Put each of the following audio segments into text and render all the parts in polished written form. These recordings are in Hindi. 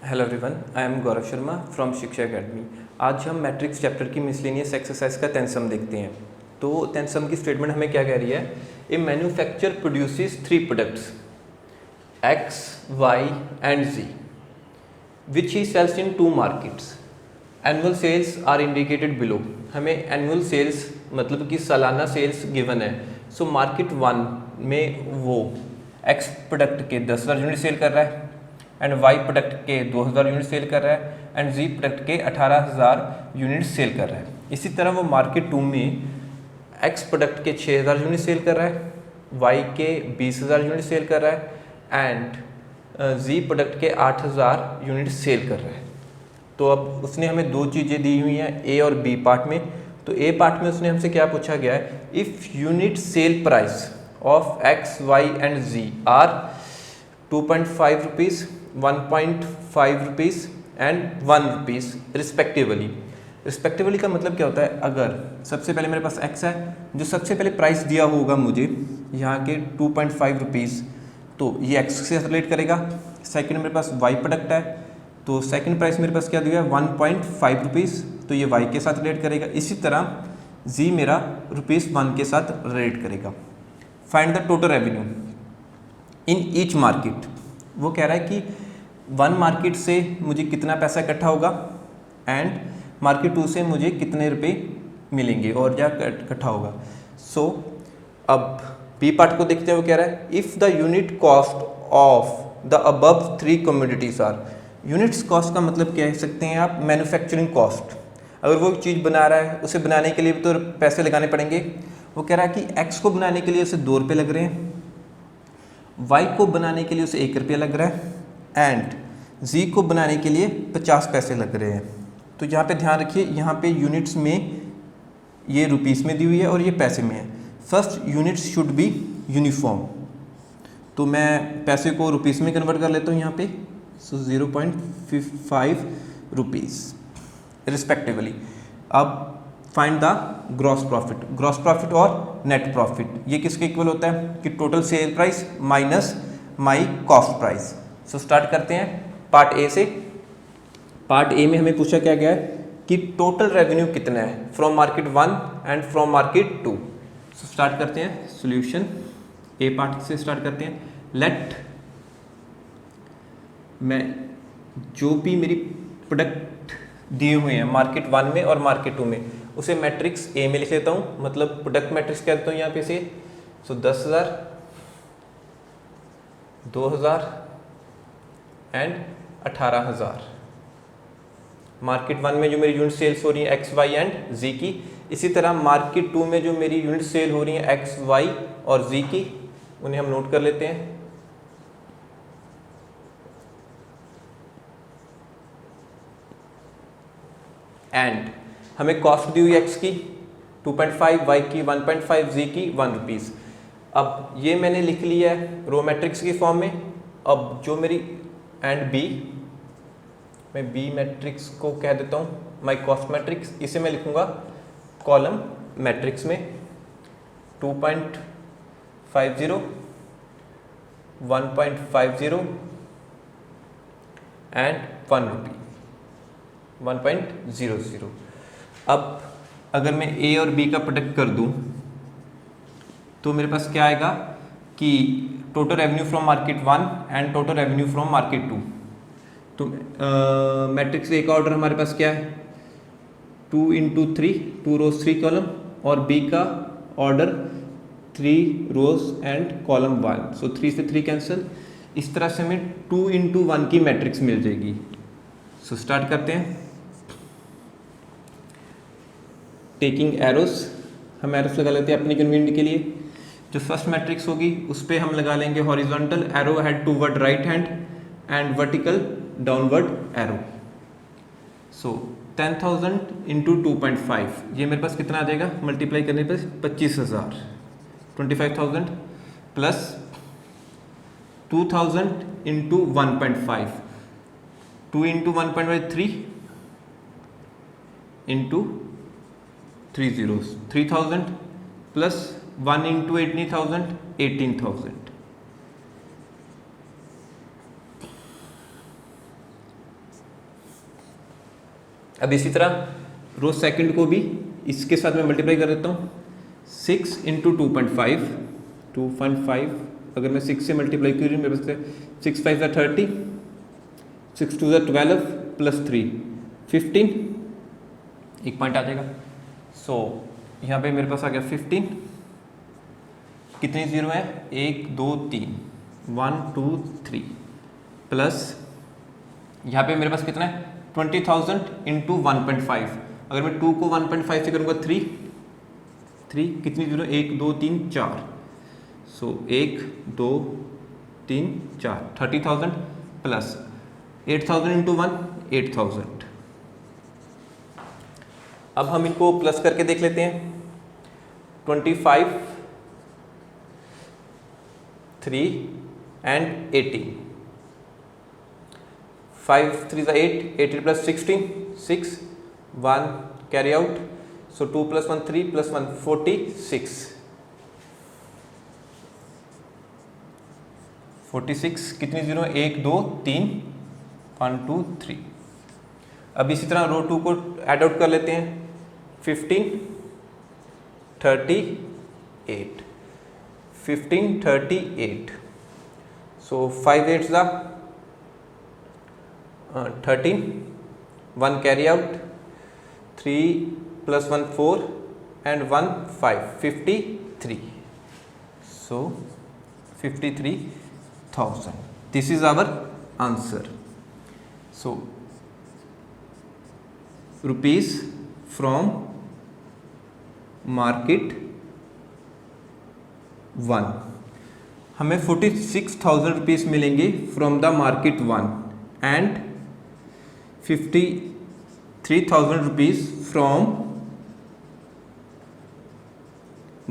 Hello everyone, I am Gaurav Sharma from शिक्षा एकेडमी। आज हम मैट्रिक्स चैप्टर की मिसलेनियस एक्सरसाइज का टेंसम देखते हैं। तो टेंसम की स्टेटमेंट हमें क्या कह रही है? A manufacture produces three products X, Y and Z which he sells in two markets. Annual sales are indicated below. हमें एनुअल सेल्स मतलब कि सालाना सेल्स गिवन है। सो मार्केट वन में वो एक्स प्रोडक्ट के 10,000 यूनिट सेल कर रहा है एंड वाई प्रोडक्ट के 2,000 यूनिट सेल कर रहा है एंड जी प्रोडक्ट के 18,000 यूनिट सेल कर रहा है। इसी तरह वो मार्केट टू में एक्स प्रोडक्ट के 6,000 यूनिट सेल कर रहा है, वाई के 20,000 यूनिट सेल कर रहा है एंड जी प्रोडक्ट के 8,000 यूनिट सेल कर रहा है। तो अब उसने हमें दो चीज़ें दी हुई हैं ए और बी पार्ट में। तो ए पार्ट में उसने हमसे क्या पूछा गया है? If unit sale price of x, Y and z are 2.5 rupees, 1.5 rupees and 1 rupees respectively. Respectively का मतलब क्या होता है? अगर सबसे पहले मेरे पास x है, जो सबसे पहले प्राइस दिया होगा मुझे यहाँ के 2.5 रुपीज़, तो ये x से रिलेट करेगा। सेकंड मेरे पास y प्रोडक्ट है, तो सेकंड प्राइस मेरे पास क्या दिया है? 1.5 रुपीज़, तो ये y के साथ रिलेट करेगा। इसी तरह z मेरा ₹1 के साथ रिलेट करेगा। Find the total revenue in each market. वो कह रहा है कि वन मार्केट से मुझे कितना पैसा इकट्ठा होगा एंड मार्केट टू से मुझे कितने रुपए मिलेंगे और क्या इकट्ठा होगा। सो अब बी पार्ट को देखते हैं। वो कह रहा है if the unit cost of the above three commodities are. Units cost का मतलब कह सकते हैं आप मैन्युफैक्चरिंग कॉस्ट। अगर वो चीज़ बना रहा है, उसे बनाने के लिए भी तो पैसे लगाने पड़ेंगे। वो कह रहा है कि एक्स को बनाने के लिए उसे 2 रुपये लग रहे हैं, वाई को बनाने के लिए उसे 1 रुपया लग रहा है एंड जी को बनाने के लिए 50 पैसे लग रहे हैं। तो यहाँ पे ध्यान रखिए, यहाँ पे यूनिट्स में ये रुपीस में दी हुई है और ये पैसे में है। First units should be uniform, तो मैं पैसे को रुपीस में कन्वर्ट कर लेता हूँ यहाँ पे। सो 0.5 रुपीज़ रिस्पेक्टिवली। अब find the gross profit. Gross profit और नेट प्रॉफिट ये किसके इक्वल होता है? कि total sale price minus my cost price. So start करते हैं पार्ट ए से। पार्ट ए में हमें पूछा क्या गया है कि टोटल रेवेन्यू कितना है from market one and from market two. So start करते हैं सॉल्यूशन। ए पार्ट से स्टार्ट करते हैं। लेट मैं जो भी मेरी प्रोडक्ट दिए हुए हैं मार्केट वन में और मार्केट टू में, उसे मैट्रिक्स ए में लिख लेता हूँ। मतलब प्रोडक्ट मैट्रिक्स कह देता हूँ यहाँ पे से। सो 10,000, 2,000 एंड 18,000। मार्केट वन में जो मेरी यूनिट सेल्स हो रही है एक्स, वाई एंड जी की। इसी तरह मार्केट टू में जो मेरी यूनिट सेल हो रही है एक्स, वाई और जी की, उन्हें हम नोट कर लेते हैं। एंड हमें कॉस्ट दी हुई एक्स की 2.5, वाई की 1.5, जी की 1 रुपीज़। अब ये मैंने लिख लिया है रो मैट्रिक्स की फॉर्म में। अब जो मेरी एंड बी, मैं बी मैट्रिक्स को कह देता हूँ माई कॉस्ट मैट्रिक्स। इसे मैं लिखूँगा कॉलम मैट्रिक्स में 2.50, 1.50 एंड 1 रुपी, 1.00। अब अगर मैं ए और बी का प्रोडक्ट कर दूं तो मेरे पास क्या आएगा कि total revenue from market one and total revenue from market two. तो मैट्रिक्स ए का ऑर्डर हमारे पास क्या है? 2 × 3, 2 रोज 3 कॉलम, और बी का ऑर्डर 3 रोज एंड कॉलम 1। सो 3 से 3 कैंसिल। इस तरह से हमें 2 × 1 की मैट्रिक्स मिल जाएगी। सो स्टार्ट करते हैं। टेकिंग एरोस, हम एरोस लगा लेते हैं अपनी कन्वीनियंट के लिए। जो फर्स्ट मैट्रिक्स होगी उस पर हम लगा लेंगे horizontal arrow head toward right hand and vertical downward arrow. सो 10,000 × 2.5, ये मेरे पास कितना आ जाएगा? मल्टीप्लाई करने पर 25,000। 25,000 प्लस 2,000 × 1.5, 2 × 1.5 3 × 3 zeros, 3,000 प्लस 1 × 80,000, 18,000। अब इसी तरह रो सेकंड को भी इसके साथ मैं मल्टीप्लाई कर देता हूँ। 6 इंटू 2.5 अगर मैं 6 से मल्टीप्लाई करूँ मेरे पास 6 5 ज़ा 30, 6 2 ज़ा 12 प्लस 3 15, एक पॉइंट आ जाएगा। सो यहाँ पे मेरे पास आ गया 15, कितने जीरो हैं 1 2 3 1 2 3 प्लस यहाँ पे मेरे पास कितना है 20,000 इंटू 1.5। अगर मैं 2 को 1.5 से करूँगा 3 कितनी जीरो 1 2 3 4। सो 1 2 3 4 30,000 प्लस 8,000 इंटू 1 8,000। अब हम इनको प्लस करके देख लेते हैं। 25 3 and 18, 5 3 is 8, 18 plus 16, 6 1 carry out, so 2 plus 1 3 plus 1 46 कितनी जीरो 1 2 3 1 2 3। अब इसी तरह रो 2 को ऐड आउट कर लेते हैं। 15 38 15 38, so 5 8s are 13, 1 carry out, 3 plus 1 4 and 1 5 53, so 53,000. This is our answer. So rupees from market 1, हमें 46,000 रुपीज़ मिलेंगे from the market 1 and 53,000 rupees from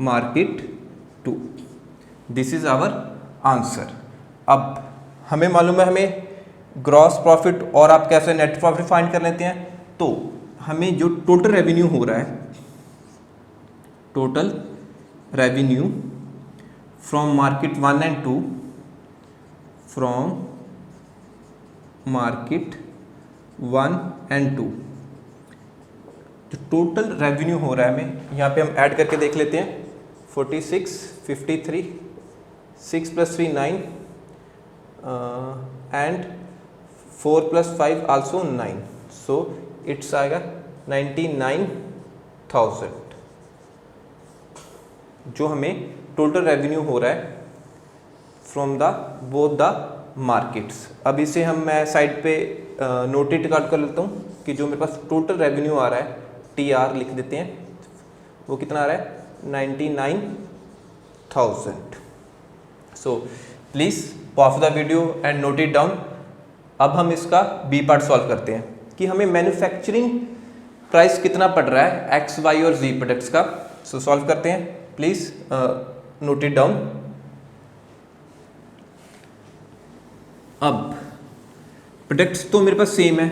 market 2। This is our answer. अब हमें मालूम है हमें ग्रॉस प्रॉफिट और आप कैसे नेट प्रॉफिट फाइंड कर लेते हैं। तो हमें जो टोटल रेवेन्यू हो रहा है, total revenue from market 1 and 2, from market 1 and 2 जो टोटल रेवेन्यू हो रहा है हमें यहाँ पे हम ऐड करके देख लेते हैं। 46 53 6 plus 3 9 and 4 plus 5 also 9, so it's आएगा 99,000 जो हमें टोटल रेवेन्यू हो रहा है from the both the markets. अब इसे मैं साइड पे नोटेट कर लेता हूँ कि जो मेरे पास टोटल रेवेन्यू आ रहा है TR लिख देते हैं, वो कितना आ रहा है 99,000। So please pause the video and note it down. अब हम इसका बी पार्ट सॉल्व करते हैं कि हमें मैन्युफैक्चरिंग प्राइस कितना पड़ रहा है एक्स वाई और जी प्रोडक्ट्स का। सो सॉल्व करते हैं, प्लीज़ नोट इट डाउन। अब प्रोडक्ट्स तो मेरे पास सेम है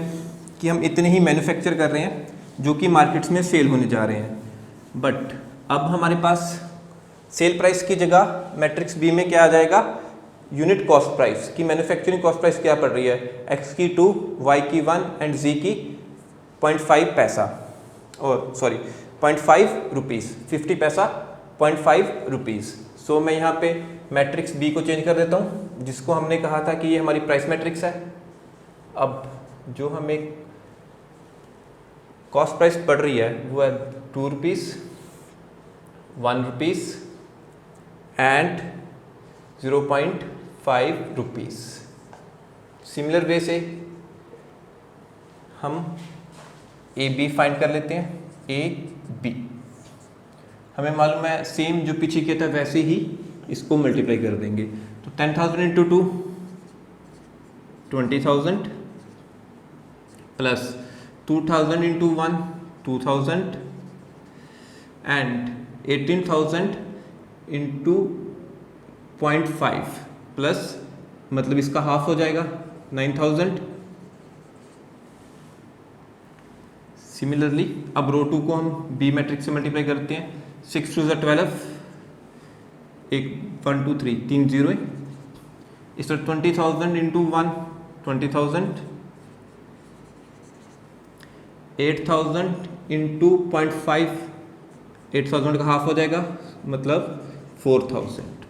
कि हम इतने ही मैन्युफैक्चर कर रहे हैं जो कि मार्केट्स में सेल होने जा रहे हैं, बट अब हमारे पास सेल प्राइस की जगह मैट्रिक्स बी में क्या आ जाएगा, यूनिट कॉस्ट प्राइस की मैन्युफैक्चरिंग कॉस्ट प्राइस क्या पड़ रही है, एक्स की 2, वाई की 1 एंड जी की 0.5 पैसा और सॉरी 0.5 रुपीज़, 50 पैसा 0.5 रुपीज़। सो मैं यहाँ पे मैट्रिक्स बी को चेंज कर देता हूँ जिसको हमने कहा था कि ये हमारी प्राइस मैट्रिक्स है। अब जो हमें कॉस्ट प्राइस पड़ रही है वो है 2 rupees, 1 rupees and 0.5 rupees. Similar way से हम ए बी फाइंड कर लेते हैं। ए बी हमें मालूम है सेम जो पीछे किया था वैसे ही इसको मल्टीप्लाई कर देंगे। तो 10,000 into 2 20,000 plus 2,000 into 1 2,000 and 18,000 into 0.5 plus मतलब इसका हाफ हो जाएगा 9,000। सिमिलरली अब रो 2 को हम बी मैट्रिक्स से मल्टीप्लाई करते हैं। 6 2 12, 1 2 3 3 0 है। इस तरह 20,000 इंटू 1 20,000 8000 इंटू 0.5, 8000 का हाफ हो जाएगा, मतलब 4000।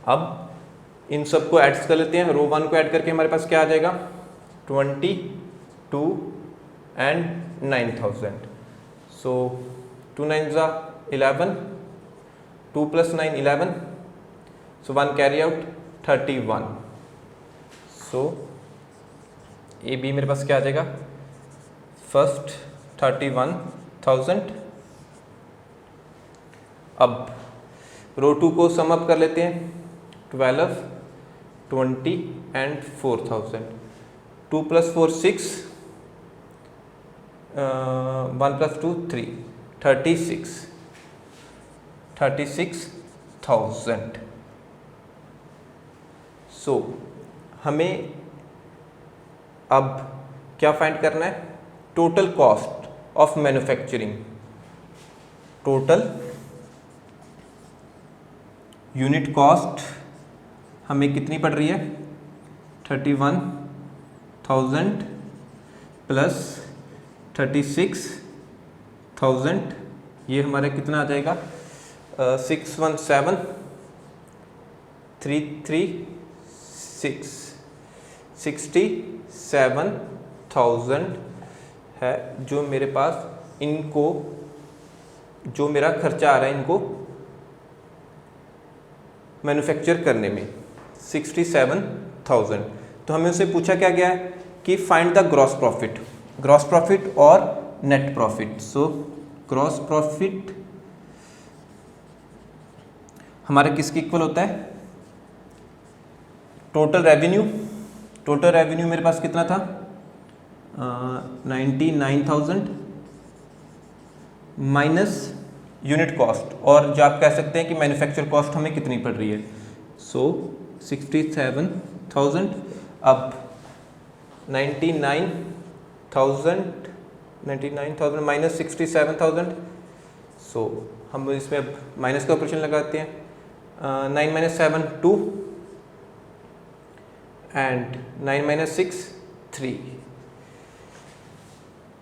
अब इन सबको ऐड कर लेते हैं, रो 1 को ऐड करके हमारे पास क्या आ जाएगा, 22 and 9000। So 2 9 11, 2 + 9 11, so 1 carry out 31। So a b मेरे पास क्या आ जाएगा, फर्स्ट 31,000। अब रो 2 को सम अप कर लेते हैं, 12, 20 एंड 4000। 2 + 4 6, 1 + 2 3, 36,000। सो हमें अब क्या फाइंड करना है, total cost of manufacturing. Total unit cost हमें कितनी पड़ रही है, 31,000 प्लस 36,000, ये हमारा कितना आ जाएगा, 617,336, 67,000 है जो मेरे पास इनको, जो मेरा खर्चा आ रहा है इनको मैन्युफैक्चर करने में, 67,000। तो हमें उससे पूछा क्या गया है कि find the gross profit, gross profit और net profit. So gross profit हमारा किसके इक्वल होता है, टोटल रेवेन्यू। टोटल रेवेन्यू मेरे पास कितना था, 99,000 माइनस यूनिट कॉस्ट, और जो आप कह सकते हैं कि मैन्युफैक्चर कॉस्ट हमें कितनी पड़ रही है, सो 67,000। अब 99,000 माइनस 67,000, सो हम इसमें अब माइनस का ऑपरेशन लगाते हैं, 9 - 7 2 एंड 9 - 6 3,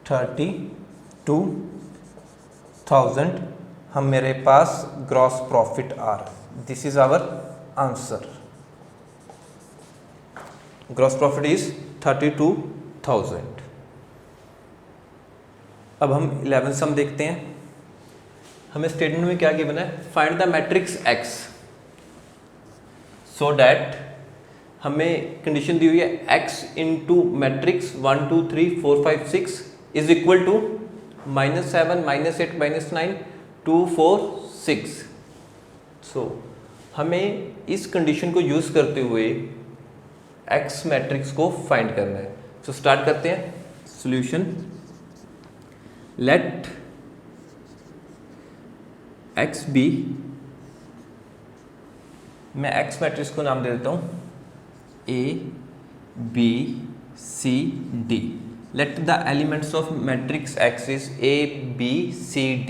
32,000 हम मेरे पास ग्रॉस प्रॉफिट आ रहा है। This is our answer, gross profit is 32,000। अब हम 11 सम देखते हैं। हमें स्टेटमेंट में क्या गिवन है, find the matrix X, so that हमें कंडीशन दी हुई है x into matrix 1 2 3 4 5 6 is equal to -7 -8 -9 2 4 6। So हमें इस कंडीशन को यूज करते हुए x मैट्रिक्स को फाइंड करना है। सो स्टार्ट करते हैं सॉल्यूशन। लेट x बी, मैं x मैट्रिक्स को नाम दे देता हूं A B C D। Let the elements of matrix X is A B C D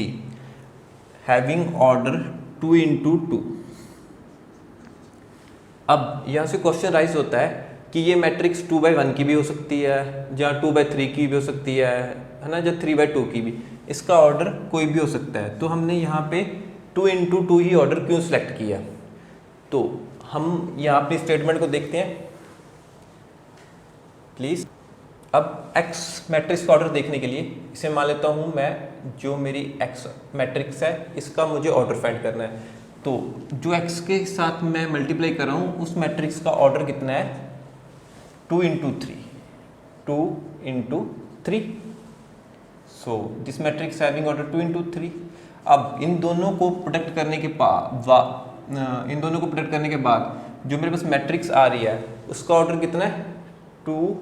having order 2 into 2। अब यहाँ से क्वेश्चन राइज होता है कि ये मैट्रिक्स 2/1 की भी हो सकती है, या 2/3 की भी हो सकती है ना, या 3/2 की भी, इसका ऑर्डर कोई भी हो सकता है। तो हमने यहाँ पे 2 into 2 ही ऑर्डर क्यों सिलेक्ट किया, तो हम यहाँ अपनी स्टेटमेंट को देखते हैं प्लीज। अब x मैट्रिक्स का ऑर्डर देखने के लिए इसे मान लेता हूँ मैं, जो मेरी x मैट्रिक्स है इसका मुझे ऑर्डर फाइंड करना है। तो जो x के साथ मैं मल्टीप्लाई कर रहा हूँ उस मैट्रिक्स का ऑर्डर कितना है, 2 into 3, 2 into 3। So this matrix having order 2 into 3। अब इन दोनों को प्रोडक्ट करने के बाद जो मेरे पास मैट्रिक्स आ रही है उसका ऑर्डर कितना है, 2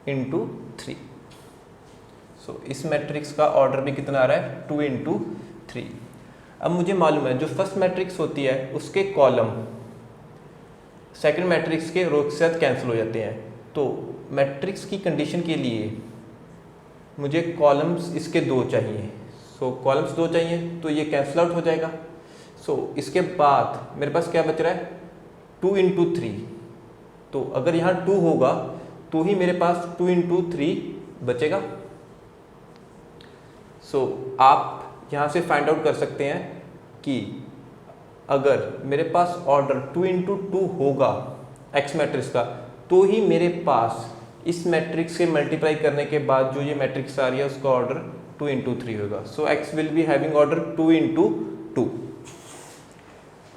into 3। सो इस मैट्रिक्स का ऑर्डर भी कितना आ रहा है, 2 into 3। अब मुझे मालूम है जो फर्स्ट मैट्रिक्स होती है उसके कॉलम सेकंड मैट्रिक्स के रो के साथ कैंसिल हो जाते हैं। तो मैट्रिक्स की कंडीशन के लिए मुझे कॉलम्स इसके 2 चाहिए। सो कॉलम्स 2 चाहिए तो ये कैंसिल आउट हो जाएगा। सो इसके बाद मेरे पास क्या बच रहा है, 2 into 3। तो अगर यहाँ 2 होगा तो ही मेरे पास 2 into 3 बचेगा। आप यहाँ से फाइंड आउट कर सकते हैं कि अगर मेरे पास ऑर्डर 2 इंटू 2 होगा एक्स मैट्रिक्स का, तो ही मेरे पास इस मैट्रिक्स के मल्टीप्लाई करने के बाद जो ये मैट्रिक्स आ रही है उसका ऑर्डर 2 इंटू 3 होगा। So X will be having order 2 into 2।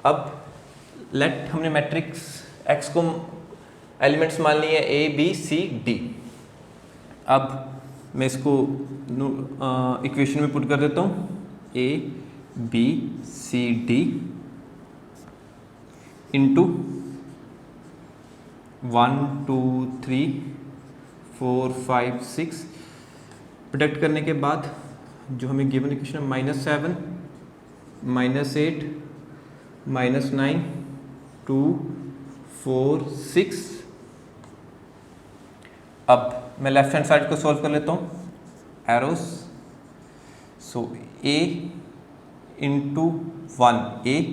अब लेट हमने मैट्रिक्स एक्स को एलिमेंट्स मान लिए ए बी सी डी। अब मैं इसको इक्वेशन में पुट कर देता हूँ, a b c d into 1 2 3 4 5 6। Product करने के बाद जो हमें गिवन इक्वेशन है -7 -8 -9 2 4 6। अब मैं लेफ्ट हैंड साइड को सॉल्व कर लेता हूँ, arrows. So a into 1 a,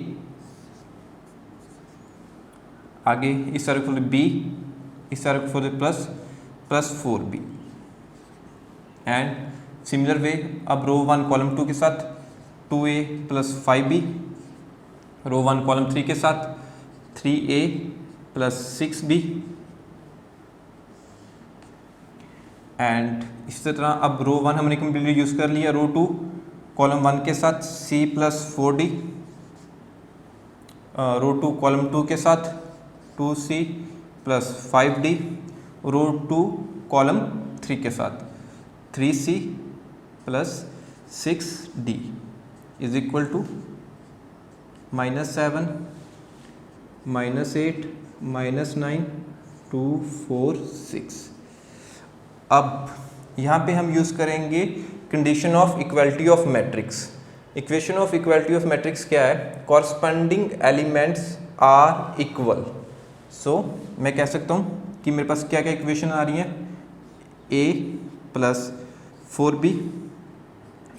आगे इस सारे को b, इस सारे को plus 4b। And similar way अब रो 1 कॉलम 2 के साथ 2a प्लस 5b, रो 1 कॉलम 3 के साथ 3a प्लस 6b। एंड इसी तरह अब रो 1 हमने कम्प्लीटली यूज़ कर लिया, रो 2 कॉलम 1 के साथ c प्लस 4d, रो 2 कॉलम 2 के साथ 2c प्लस 5d, रो 2 कॉलम 3 के साथ 3c plus 6d is equal to -7 -8 -9 2 4 6। अब यहाँ पे हम यूज़ करेंगे condition of equality of matrix. Equation of equality of matrix क्या है? Corresponding elements are equal. So मैं कह सकता हूँ कि मेरे पास क्या क्या इक्वेशन आ रही हैं, a plus 4b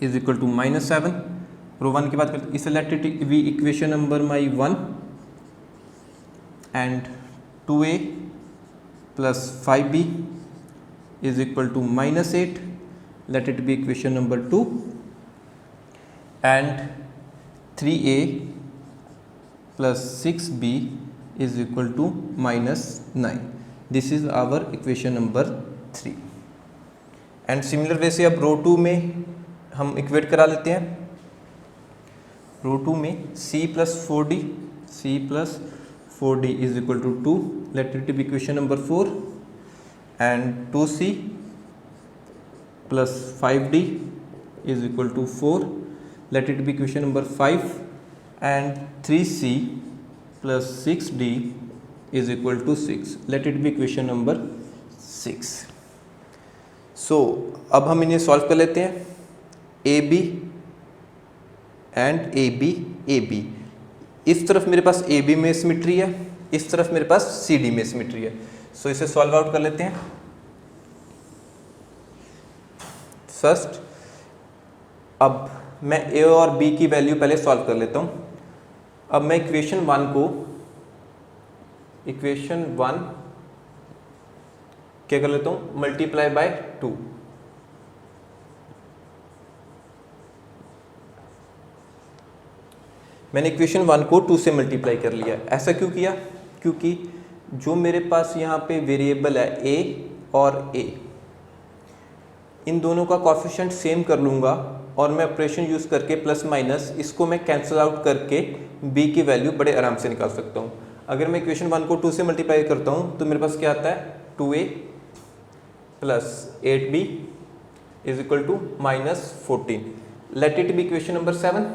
is equal to -7। Row 1 की बात करते हैं, इसे let it be equation number my 1 and 2a plus 5b is equal to -8, let it be equation number 2, and 3a plus 6b is equal to -9. This is our equation number 3. And similar way से अब रो 2 में हम इक्वेट करा लेते हैं। रो 2 में c plus 4d is equal to 2, let it be equation number 4, and 2c plus 5d is equal to 4, let it be equation number 5, and 3c plus 6d is equal to 6, let it be equation number 6. So अब हम इन्हें सॉल्व कर लेते हैं, ab and ab। इस तरफ मेरे पास ab में सिमिट्री है, इस तरफ मेरे पास cd में सिमिट्री है। सो इसे सॉल्व आउट कर लेते हैं। फर्स्ट अब मैं a और b की वैल्यू पहले सॉल्व कर लेता हूँ। अब मैं इक्वेशन 1 क्या कर लेता हूँ, मल्टीप्लाई बाय 2। मैंने इक्वेशन 1 को 2 से मल्टीप्लाई कर लिया। ऐसा क्यों किया? क्योंकि जो मेरे पास यहाँ पे वेरिएबल है a और a, इन दोनों का कॉफिशिएंट सेम कर लूँगा और मैं ऑपरेशन यूज़ करके प्लस माइनस इसको मैं कैंसिल आउट करके b की वैल्यू बड़े आराम से निकाल सकता हूँ। अगर मैं इक्वेशन 1 को 2 से मल्टीप्लाई करता हूँ तो मेरे पास क्या आता है, 2a plus 8b is equal to -14। Let it be equation number 7।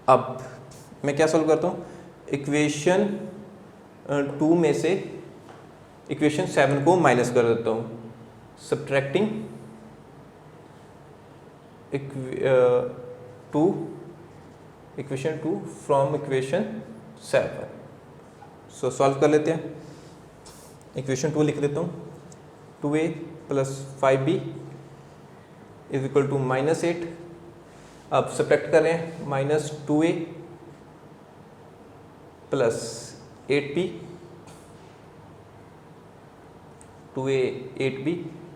अब मैं क्या सॉल्व करता हूँ, इक्वेशन 2 में से इक्वेशन 7 को माइनस कर देता हूँ, subtracting equation 2 from equation 7। So solve कर लेते हैं। इक्वेशन 2 लिख देता हूँ, 2a plus 5b is equal to -8। अब सब्ट्रैक्ट कर रहे हैं, -2a plus 8b, 2a 8b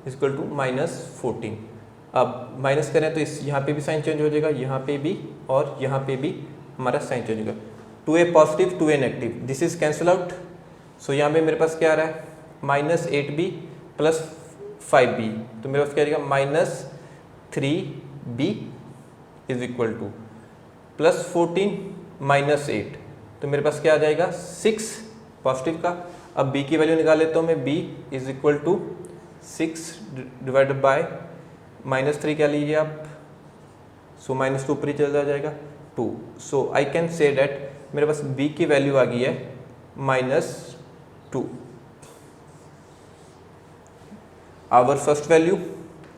is equal to -14। अब माइनस करें तो इस यहाँ पे भी साइन चेंज हो जाएगा, यहाँ पे भी और यहाँ पे भी हमारा साइन चेंज होगा। 2a positive 2a negative, this is cancel out. So यहाँ पे मेरे पास क्या आ रहा है, -8b प्लस 5b, तो मेरे पास क्या आ जाएगा -3b इज इक्वल टू +14 -8, तो मेरे पास क्या आ जाएगा 6 पॉजिटिव का। अब b की वैल्यू निकाल लेता हूँ मैं, b is equal to 6 divided by -3 क्या लीजिए आप, सो -2 ऊपर ही चला जाएगा 2। सो आई कैन से डैट मेरे पास b की वैल्यू आ गई है -2, आवर फर्स्ट वैल्यू।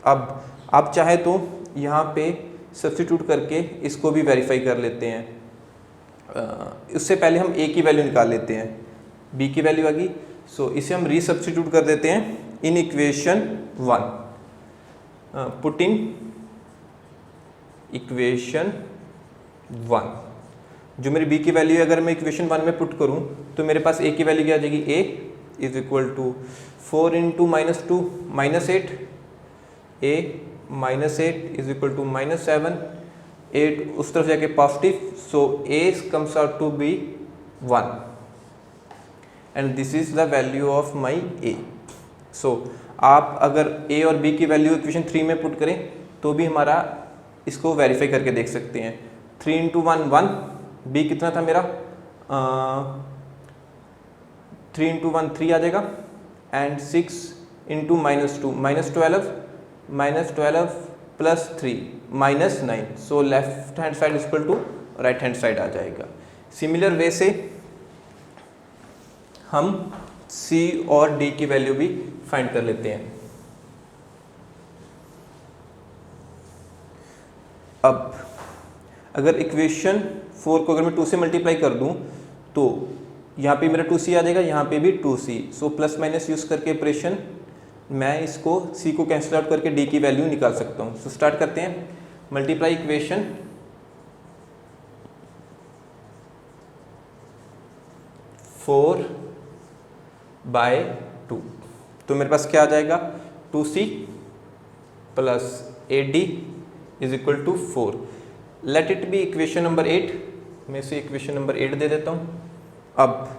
अब आप चाहे तो यहाँ पे सब्स्टिट्यूट करके इसको भी वेरीफाई कर लेते हैं। उससे पहले हम a की वैल्यू निकाल लेते हैं, b की वैल्यू आ गई, सो इसे हम रीसब्स्टिट्यूट कर देते हैं in equation 1। Put in equation 1, जो मेरी b की वैल्यू है, अगर मैं इक्वेशन 1 में पुट करूं तो मेरे पास a की वैल्यू क्या आ जाएगी, a is equal to 4 into -2 -8, a -8 is equal to -7, 8 उस तरफ जाके positive, so a comes out to be 1 and this is the value of my a। So आप अगर a और b की वैल्यू इक्वेशन 3 में पुट करें तो भी हमारा इसको वेरीफाई करके देख सकते हैं। 3 इंटू 1 1, b कितना था मेरा 3 इंटू 1 3 आ जाएगा, and 6 into -2 -12 plus 3 -9, so left hand side is equal to right hand side आ जाएगा। सिमिलर वे से हम c और d की वैल्यू भी फाइंड कर लेते हैं। अब अगर इक्वेशन 4 को अगर मैं 2 से मल्टीप्लाई कर दूं तो यहाँ पे मेरा 2c आ जाएगा, यहाँ पे भी 2c, so plus minus use करके ऑपरेशन मैं इसको c को कैंसिल आउट करके d की वैल्यू निकाल सकता हूँ। सो स्टार्ट करते हैं, मल्टीप्लाई इक्वेशन 4 बाय 2, तो मेरे पास क्या आ जाएगा 2c plus 8d is equal to 4। Let it be equation number 8, मैं इसे इक्वेशन नंबर 8 दे देता हूँ। अब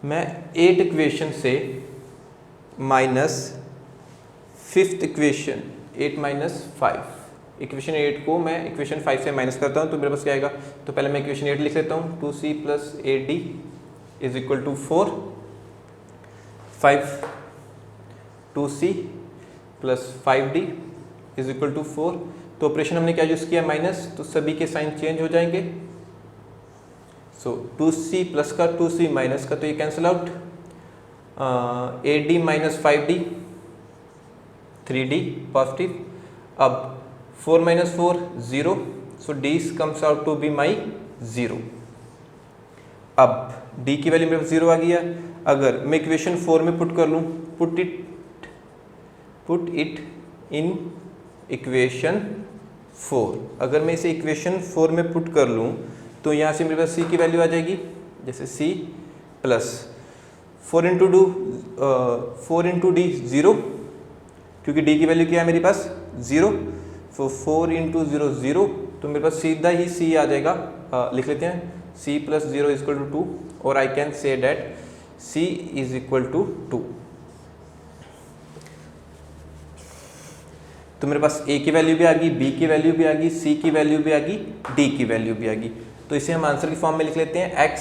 मैं 8 इक्वेशन से minus 5th equation 8 minus 5, equation 8 को मैं इक्वेशन 5 से माइनस करता हूँ तो मेरे पास क्या आएगा, तो पहले मैं इक्वेशन 8 लिख लेता हूँ, 2c plus 8d is equal to 4, 5 2c plus 5d is equal to 4। तो ऑपरेशन हमने क्या यूज़ किया, माइनस, तो सभी के साइन चेंज हो जाएंगे। सो 2c प्लस का 2c माइनस का, तो ये cancel out, 8d minus 5d 3d positive. अब 4 minus 4 0, so d comes out to be my 0। अब d की वैल्यू मेरे पास 0 आ गया। अगर मैं इक्वेशन 4 में पुट कर लूँ, पुट इट इन इक्वेशन 4, अगर मैं इसे इक्वेशन 4 में पुट कर लूँ तो यहाँ से मेरे पास c की वैल्यू आ जाएगी, जैसे c प्लस 4 इंटू डी 0, क्योंकि d की वैल्यू क्या है मेरे पास 0, सो 4 इंटू 0 0, तो मेरे पास सीधा ही c आ जाएगा। लिख लेते हैं c plus 0 is equal to 2, और I can say that c is equal to 2। तो मेरे पास a की वैल्यू भी आ गई, b की वैल्यू भी आ गई, c की वैल्यू भी आ गई, d की वैल्यू भी आ गई। तो इसे हम आंसर की फॉर्म में लिख लेते हैं। x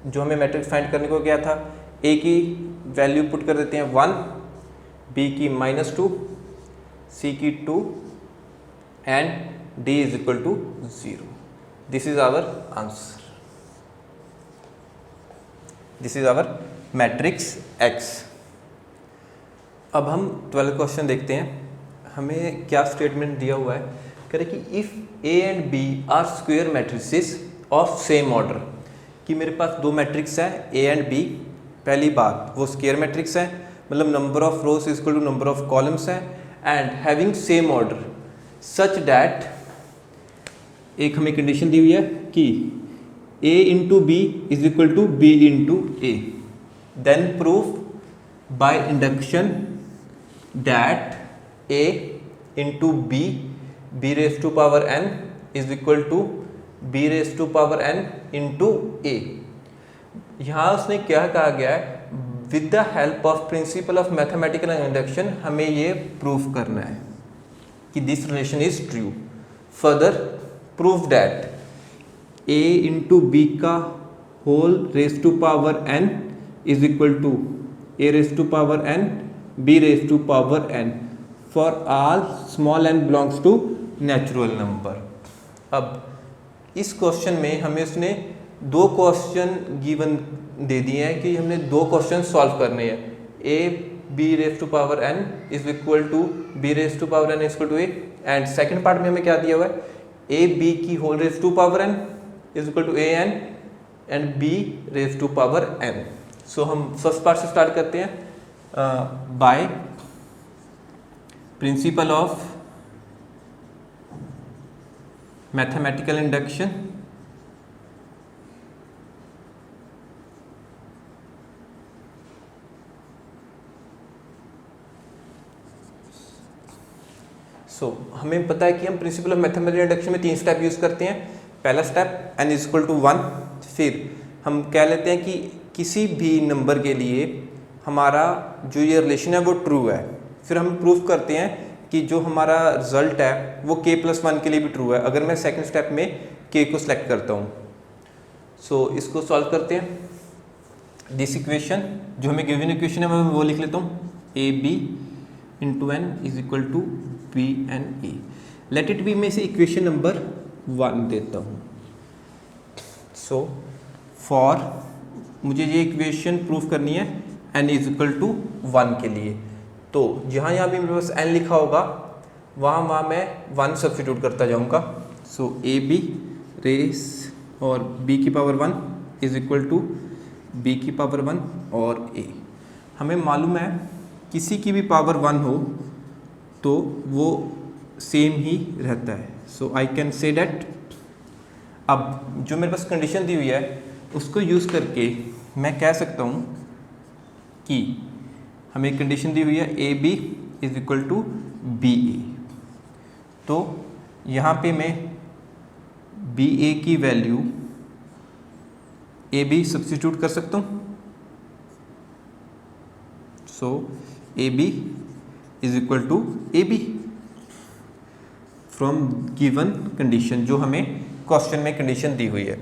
जो हमें मैट्रिक्स फाइंड करने को क्या था, a की वैल्यू पुट कर देते हैं 1, b की -2, c की 2 and d is equal to 0। This is our answer, this is our matrix x। अब हम 12th क्वेश्चन देखते हैं। हमें क्या स्टेटमेंट दिया हुआ है, कह रहे कि if a and b are square matrices of same order, कि मेरे पास दो मैट्रिक्स है a एंड b। पहली बात वो स्क्वायर मैट्रिक्स है, मतलब number of rows is equal to number of columns है, and having same order such that, एक हमें कंडीशन दी हुई है कि a into b is equal to b into a, then proof by induction that a into b b raise to power n is equal to b raise to power n into a. यहाँ उसने क्या कहा गया है, with the help of principal of mathematical induction हमें ये प्रूव करना है कि this relation is true. Further prove that a into b का whole raise to power n is equal to a raise to power n b raise to power n for all small n belongs to natural number. अब इस क्वेश्चन में हमें उसने दो क्वेश्चन गिवन दे दिए हैं कि हमने दो क्वेश्चन सॉल्व करने हैं। a b raise to power n is equal to b raise to power n is equal to a, and second part में हमें क्या दिया हुआ है, a b की whole raise to power n is equal to a n and b raise to power n। So हम फर्स्ट पार्ट से स्टार्ट करते हैं। By principle of mathematical induction हमें पता है कि हम प्रिंसिपल ऑफ मैथमेटिकल इंडक्शन में 3 स्टेप यूज करते हैं। पहला step n is equal to 1, फिर हम कह लेते हैं कि किसी भी नंबर के लिए हमारा जो ये रिलेशन है वो ट्रू है। फिर हम प्रूव करते हैं कि जो हमारा रिजल्ट है वो k+1 के लिए भी ट्रू है, अगर मैं सेकंड स्टेप में k को सिलेक्ट करता हूँ। सो इसको सॉल्व करते हैं। दिस इक्वेशन जो हमें गिवन इक्वेशन है मैं वो लिख लेता हूँ, a b into n is equal to b n a. Let it be में से इक्वेशन नंबर 1 देता हूँ। सो फॉर मुझे ये इक्वेशन प्रूफ करनी है n इज इक्वल टू 1 के लिए, तो जहाँ यहाँ भी मेरे पास n लिखा होगा वहाँ मैं 1 सब्स्टिट्यूट करता जाऊँगा। सो ए बी रेस और b की power 1 is equal to b की पावर 1 और a। हमें मालूम है किसी की भी पावर 1 हो तो वो सेम ही रहता है। So I can say that, अब जो मेरे पास कंडीशन दी हुई है उसको यूज़ करके मैं कह सकता हूँ कि हमें कंडीशन दी हुई है a b is equal to B a, तो यहाँ पे मैं बी ए की वैल्यू ए बी सब्स्टिट्यूट कर सकता हूँ। So a b is equal to a b from given condition, जो हमें क्वेश्चन में कंडीशन दी हुई है।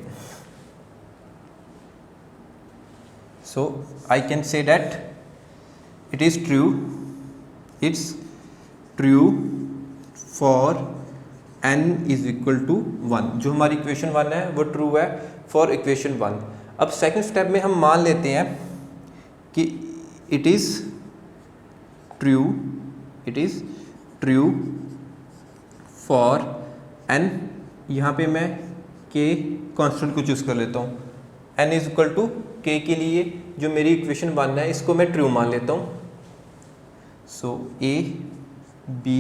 So I can say that it is true, it's true for n is equal to 1। जो हमारी इक्वेशन 1 है वो ट्रू है फॉर इक्वेशन 1। अब सेकंड स्टेप में हम मान लेते हैं कि it is true for n, यहाँ पे मैं k कांस्टेंट को चूज़ कर लेता हूँ। n is equal to k के लिए जो मेरी इक्वेशन 1 है इसको मैं ट्रू मान लेता हूँ। So a b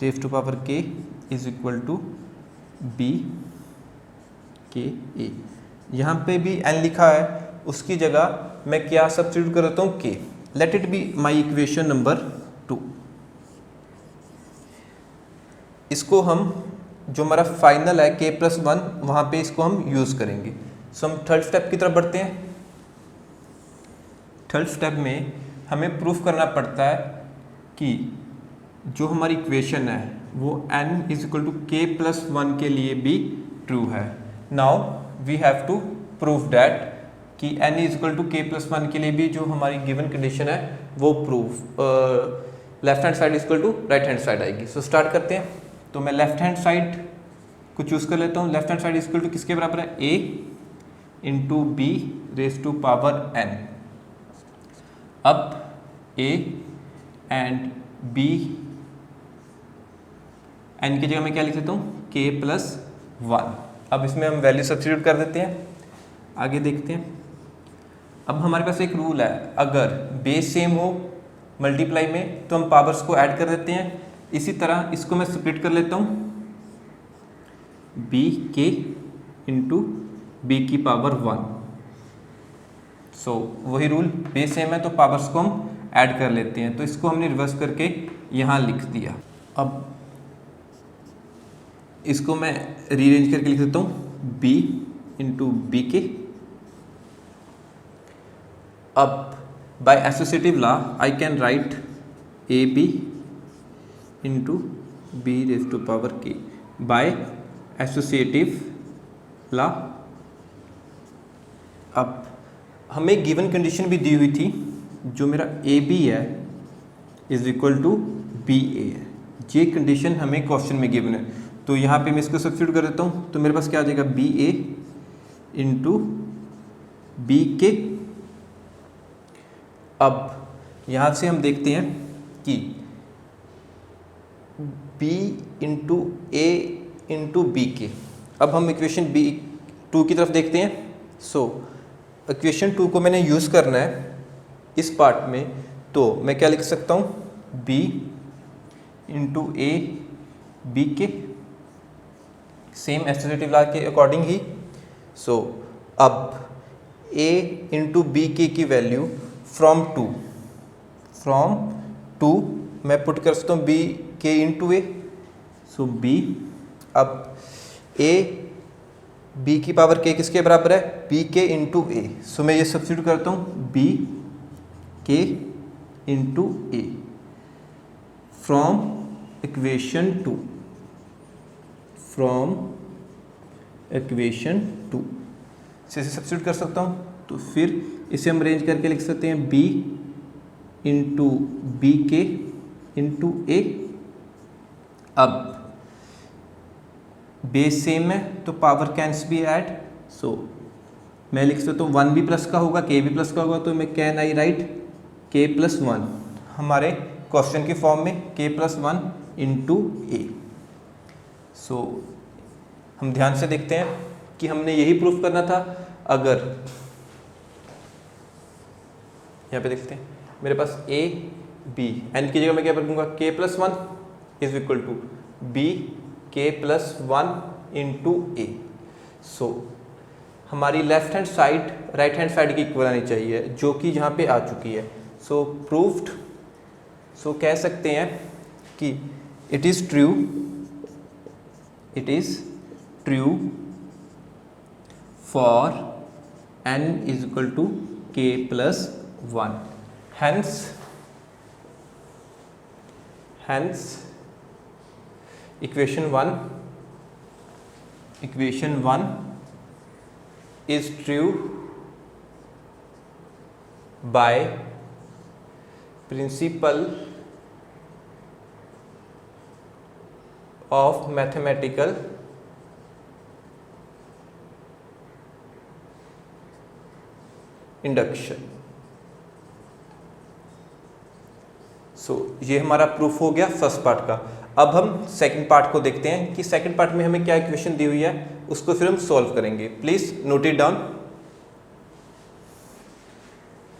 raise to power k is equal to b k a। यहाँ पे भी n लिखा है, उसकी जगह मैं क्या सब्स्टिट्यूट कर देता हूँ k। Late it be my equation number 2। इसको हम जो हमारा फाइनल है k+1 वहाँ पे इसको हम यूज़ करेंगे। सो हम थर्ड स्टेप की तरफ बढ़ते हैं। थर्ड स्टेप में हमें प्रूफ करना पड़ता है कि जो हमारी इक्वेशन है वो n is equal to k+1 के लिए भी ट्रू है। Now we have to prove that कि n is equal to k+1 के लिए भी जो हमारी गिवन कंडीशन है वो proof left hand side is equal to right hand side आएगी। सो स्टार्ट करते हैं। तो मैं लेफ्ट हैंड साइड को चूज़ कर लेता हूँ। Left hand side is equal to किसके बराबर है, a into b raise to power n। अब a एंड b, n की जगह मैं क्या लिख देता हूँ, k+1। अब इसमें हम वैल्यू सब्स्टिट्यूट कर देते हैं, आगे देखते हैं। अब हमारे पास एक रूल है, अगर बेस सेम हो मल्टीप्लाई में तो हम पावर्स को ऐड कर देते हैं। इसी तरह इसको मैं स्प्लिट कर लेता हूँ, बी के इंटू बी की पावर 1। सो वही रूल, बेस सेम है तो पावर्स को हम ऐड कर लेते हैं। तो इसको हमने रिवर्स करके यहाँ लिख दिया। अब इसको मैं रीअरेंज करके लिख देता हूँ b इंटू बी के। अब by associative law I can write a b into b raise to power k by associative law. अब हमें गिवन कंडीशन भी दी हुई थी, जो मेरा ए बी है इज इक्वल टू बी ए है। ये कंडीशन हमें क्वेश्चन में गिवन है, तो यहाँ पे मैं इसको सब्स्टिट्यूट कर देता हूँ। तो मेरे पास क्या आ जाएगा बी ए इंटू बी के। अब यहाँ से हम देखते हैं कि b इंटू ए इंटू बी के। अब हम इक्वेशन B2 की तरफ देखते हैं। सो इक्वेशन 2 को मैंने यूज़ करना है इस पार्ट में, तो मैं क्या लिख सकता हूँ b इंटू ए बी के, सेम एसोसिएटिव लॉ के अकॉर्डिंग ही। सो अब a इंटू बी के की वैल्यू फ्रॉम टू मैं पुट कर सकता हूँ b के इंटू ए। सो b, अब a b की पावर k किसके बराबर है b के इंटू ए। सो मैं ये सब्स्टिट्यूट करता हूँ b के इंटू ए फ्रॉम इक्वेशन 2 से इसे सब्स्टिट्यूट कर सकता हूँ। तो फिर इसे हम अरेंज करके लिख सकते हैं b इंटू बी के इंटू ए। अब बेस सेम है तो पावर कैंस भी ऐड। सो मैं लिख सकता हूँ 1 भी प्लस का होगा, k भी प्लस का होगा, तो मैं can I right k plus 1 हमारे क्वेश्चन की फॉर्म में k प्लस 1 इंटू ए। सो हम ध्यान से देखते हैं कि हमने यही प्रूफ करना था। अगर यहाँ पे देखते हैं मेरे पास a b, एन की जगह मैं क्या रखूँगा k plus 1 is equal to b k plus 1 into A. So हमारी left hand side right hand side की इक्वल आनी चाहिए, जो कि यहाँ पे आ चुकी है। सो प्रूफ्ड। सो कह सकते हैं कि it is true for n is equal to k plus 1। Hence equation 1 is true by principle of mathematical induction। सो ये हमारा प्रूफ हो गया फर्स्ट पार्ट का। अब हम सेकंड पार्ट को देखते हैं कि सेकंड पार्ट में हमें क्या इक्वेशन दी हुई है, उसको फिर हम सॉल्व करेंगे। Please note it down.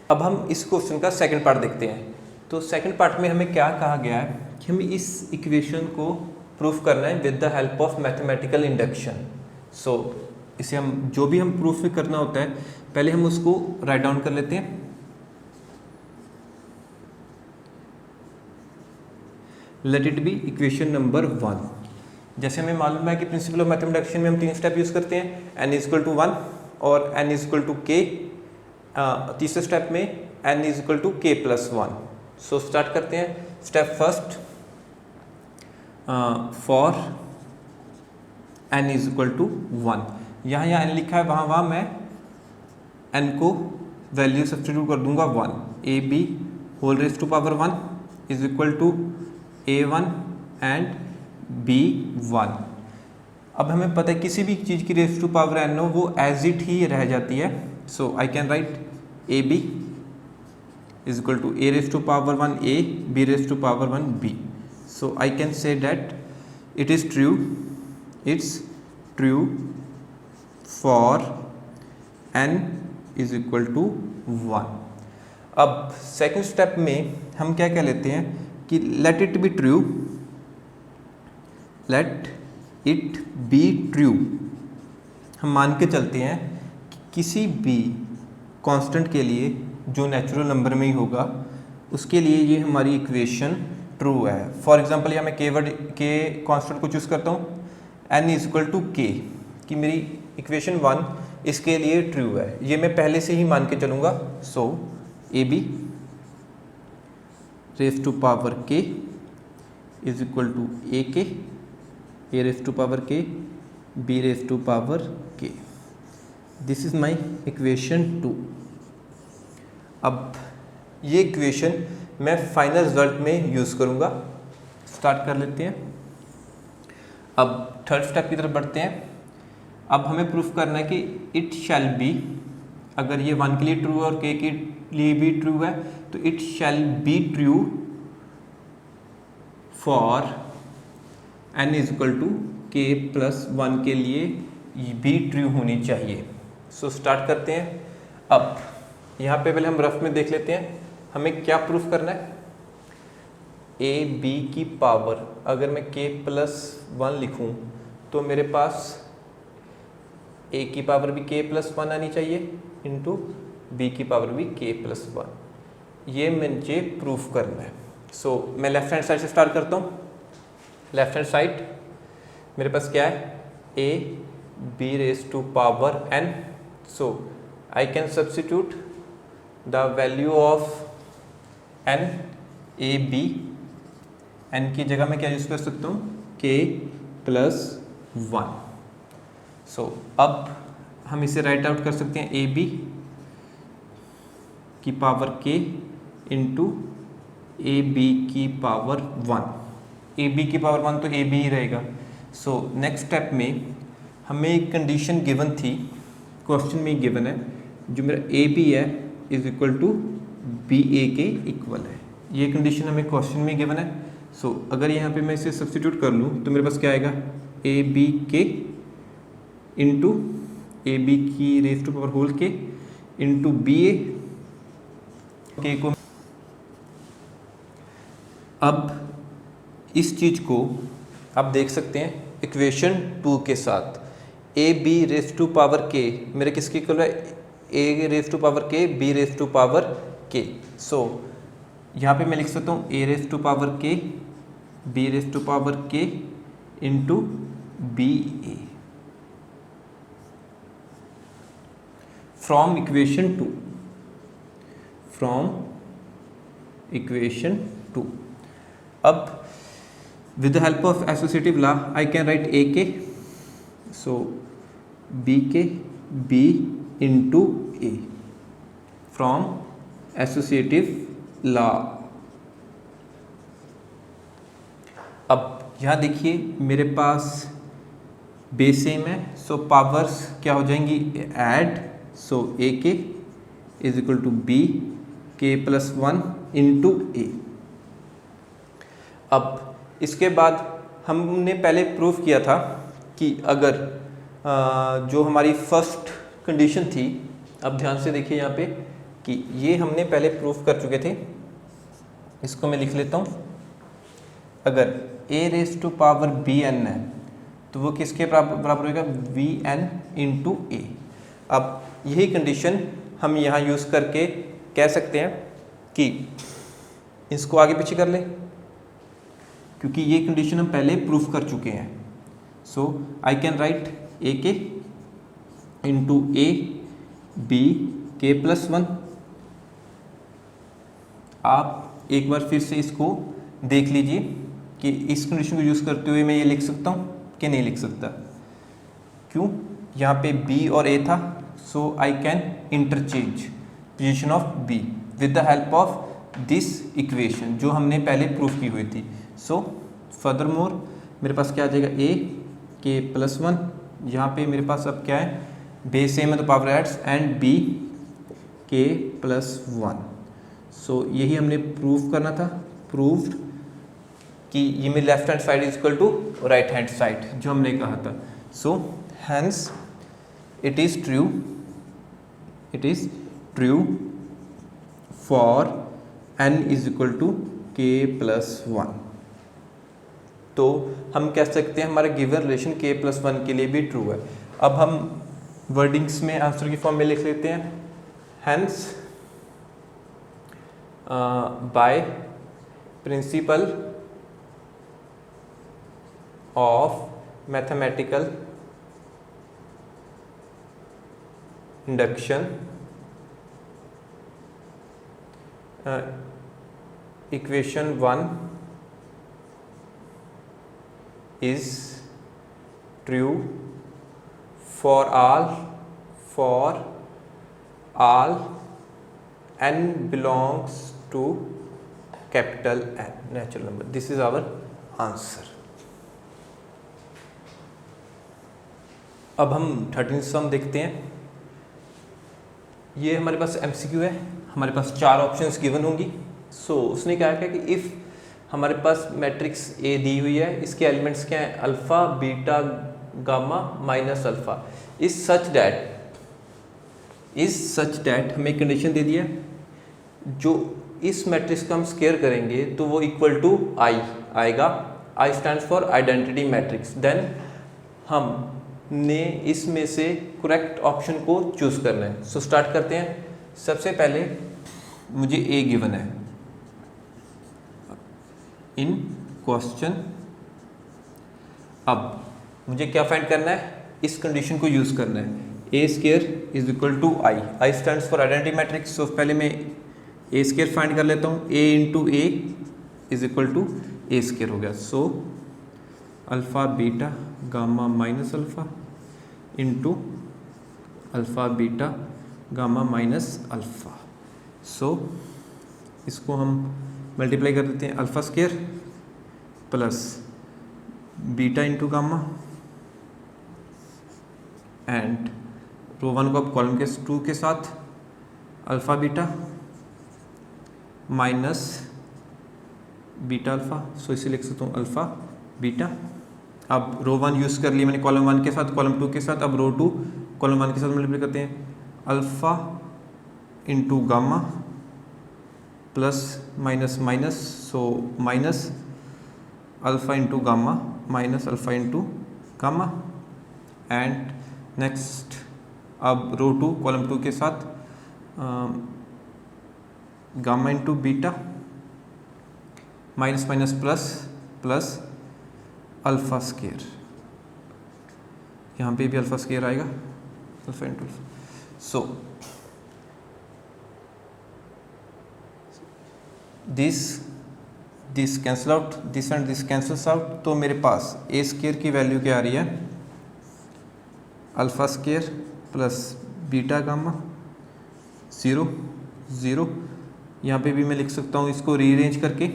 अब हम इस क्वेश्चन का सेकंड पार्ट देखते हैं। तो सेकंड पार्ट में हमें क्या कहा गया है कि हमें इस इक्वेशन को प्रूफ करना है with the help of mathematical induction. So इसे हम जो भी हम प्रूफ में करना होता है, पहले हम उसको राइट डाउन कर लेते हैं। Late it be equation number 1। जैसे हमें मालूम है कि प्रिंसिपल ऑफ मैथमेटिकल इंडक्शन में हम 3 स्टेप यूज़ करते हैं, n इज इक्वल टू 1 और n is equal to k। तीसरे स्टेप में n is equal to k plus 1। So start करते हैं। Step first, for n is equal to 1। यहाँ n लिखा है, वहाँ मैं n को वैल्यू सब्स्टिट्यूट कर दूंगा 1। A b whole raise to power 1 is equal to a1 and b1। अब हमें पता है किसी भी चीज़ की रेज टू पावर n हो वो एज इट ही रह जाती है। So I can write a b is equal to a raise to power 1 a, b raise to power 1 b। So I can say that it's true for n is equal to 1। अब सेकेंड स्टेप में हम क्या कह लेते हैं कि लेट इट बी ट्रू। हम मान के चलते हैं कि किसी भी कांस्टेंट के लिए जो नेचुरल नंबर में ही होगा उसके लिए ये हमारी इक्वेशन ट्रू है। फॉर एग्जांपल यहाँ मैं के कांस्टेंट को चूज़ करता हूँ, n इज इक्वल टू के, कि मेरी इक्वेशन 1 इसके लिए ट्रू है, ये मैं पहले से ही मान के चलूँगा। So a b raise to power k is equal to a raise to power k, b raise to power k. This is my equation 2। अब ये इक्वेशन मैं फाइनल रिजल्ट में यूज़ करूँगा। स्टार्ट कर लेते हैं। अब थर्ड स्टेप की तरफ बढ़ते हैं। अब हमें प्रूफ करना है कि इट शैल बी, अगर ये 1 के लिए ट्रू है और के के लिए भी ट्रू है, तो it shall be true for n is equal to k plus 1 के लिए भी ट्रू होनी चाहिए। सो स्टार्ट करते हैं। अब यहाँ पे पहले हम रफ में देख लेते हैं हमें क्या प्रूफ करना है। ए बी की पावर अगर मैं के प्लस 1 लिखूँ तो मेरे पास ए की पावर भी के प्लस 1 आनी चाहिए इंटू बी की पावर भी के प्लस 1। ये मुझे प्रूफ करना है। सो मैं लेफ्ट हैंड साइड से स्टार्ट करता हूँ। लेफ्ट हैंड साइड मेरे पास क्या है, a b raise to power n। So I can substitute the value of n a b, n की जगह मैं क्या यूज़ कर सकता हूँ, k प्लस 1। सो अब हम इसे राइट आउट कर सकते हैं ए बी की power k into a b की पावर 1। ए बी की पावर 1 तो ए बी ही रहेगा। सो नेक्स्ट स्टेप में हमें एक कंडीशन गिवन थी, क्वेश्चन में गिवन है, जो मेरा ए बी है इज इक्वल टू बी ए के इक्वल है। ये कंडीशन हमें क्वेश्चन में गिवन है। सो अगर यहाँ पे मैं इसे सब्स्टिट्यूट कर लूँ तो मेरे पास क्या आएगा, ए बी के इंटू ए बी की रेज टू पावर होल के इंटू बी ए के को। अब इस चीज़ को आप देख सकते हैं इक्वेशन 2 के साथ, a b raise to power k मेरे किसके इक्वल है, a raise to power k b raise to power k. So यहाँ पे मैं लिख सकता हूँ a raise to power k b raise to power k into b a from equation 2, from equation 2। अब with the help of associative law I can write a k, so b k b into a from associative law। अब यहाँ देखिए मेरे पास बेस सेम है, सो पावर्स क्या हो जाएंगी, ऐड। सो ए के इज इक्वल टू बी के प्लस 1 इंटू ए। अब इसके बाद हमने पहले प्रूफ किया था कि अगर जो हमारी फर्स्ट कंडीशन थी, अब ध्यान से देखिए यहाँ पे कि ये हमने पहले प्रूफ कर चुके थे। इसको मैं लिख लेता हूँ। अगर a raise to power b n है तो वो किसके बराबर होगा, वी एन इंटू ए। अब यही कंडीशन हम यहाँ यूज़ करके कह सकते हैं कि इसको आगे पीछे कर लें, क्योंकि ये कंडीशन हम पहले प्रूफ कर चुके हैं। सो आई कैन राइट ए के इंटू ए बी के प्लस 1। आप एक बार फिर से इसको देख लीजिए कि इस कंडीशन को यूज़ करते हुए मैं ये लिख सकता हूँ कि नहीं लिख सकता। क्यों, यहाँ पे b और a था, so I can interchange position of b with the help of this equation जो हमने पहले प्रूफ की हुई थी। सो फर्दर मोर मेरे पास क्या आ जाएगा, a के प्लस 1, यहाँ पे मेरे पास अब क्या है, बेस सेम है तो power adds, and b k plus 1। So यही हमने प्रूफ करना था, प्रूव्ड कि ये मेरी left hand side is equal to right hand side जो हमने कहा था। So hence it is true for n is equal to k plus 1। तो हम कह सकते हैं हमारा गिवन रिलेशन k प्लस 1 के लिए भी ट्रू है। अब हम वर्डिंग्स में आंसर की फॉर्म में लिख लेते हैं। Hence by principle of mathematical induction equation 1 is true for all n belongs to capital N natural number. This is our answer. अब हम 13th सम देखते हैं। ये हमारे पास MCQ है, हमारे पास 4 ऑप्शंस गिवन होंगी। सो उसने क्या कहा कि इफ़ हमारे पास मैट्रिक्स ए दी हुई है, इसके एलिमेंट्स क्या हैं, alpha beta gamma minus alpha, is such that हमें कंडीशन दे दिया, जो इस मैट्रिक्स का हम स्केयर करेंगे तो वो इक्वल टू आई आएगा। I stands for identity matrix. Then हमने इसमें से करेक्ट ऑप्शन को चूज़ करना है। सो स्टार्ट करते हैं। सबसे पहले मुझे ए गिवन है इन क्वेश्चन। अब मुझे क्या फाइंड करना है, इस कंडीशन को यूज़ करना है। A square is equal to I, I stands for identity matrix. So पहले मैं ए स्केयर फाइंड कर लेता हूँ। ए into a is equal to a square हो गया। So alpha beta gamma minus alpha into alpha beta gamma minus alpha. So इसको हम मल्टीप्लाई कर देते हैं। Alpha square plus beta into gamma and row 1 को अब कॉलम के 2 के साथ alpha beta minus beta alpha. So इसे लिख सकता हूँ अल्फ़ा बीटा। अब रो 1 यूज़ कर लिया मैंने कॉलम 1 के साथ, कॉलम 2 के साथ। अब रो 2 कॉलम 1 के साथ मल्टीप्लाई करते हैं। Alpha into gamma plus minus minus, so minus alpha into gamma minus alpha into gamma and next अब रो 2 कॉलम 2 के साथ gamma into beta minus minus plus plus alpha square. यहाँ पे भी अल्फ़ा स्केयर आएगा, alpha into alpha. So this cancel out, this and this cancels out. तो मेरे पास ए स्केयर की वैल्यू क्या आ रही है, alpha square plus beta gamma 0 0। यहाँ पे भी मैं लिख सकता हूँ इसको रीअरेंज करके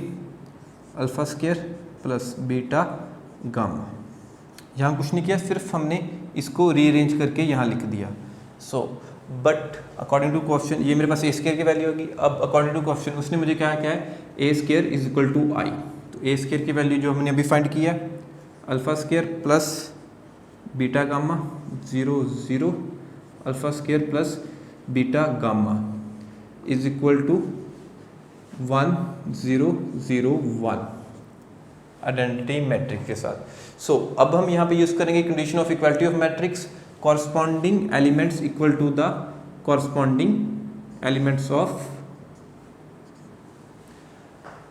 alpha square plus beta gamma. यहाँ कुछ नहीं किया, सिर्फ हमने इसको रीअरेंज करके यहाँ लिख दिया। So but according to question ये मेरे पास ए स्केयर की वैल्यू होगी। अब अकॉर्डिंग टू क्वेश्चन उसने मुझे क्या है a square is equal to आई। तो ए स्केयर की वैल्यू जो हमने अभी फाइंड किया alpha square plus beta gamma 0 0 alpha square plus beta gamma is equal to 1 0 0 1 identity matrix के साथ। सो अब हम यहाँ पे यूज़ करेंगे condition of equality of matrix, corresponding elements equal to the corresponding elements of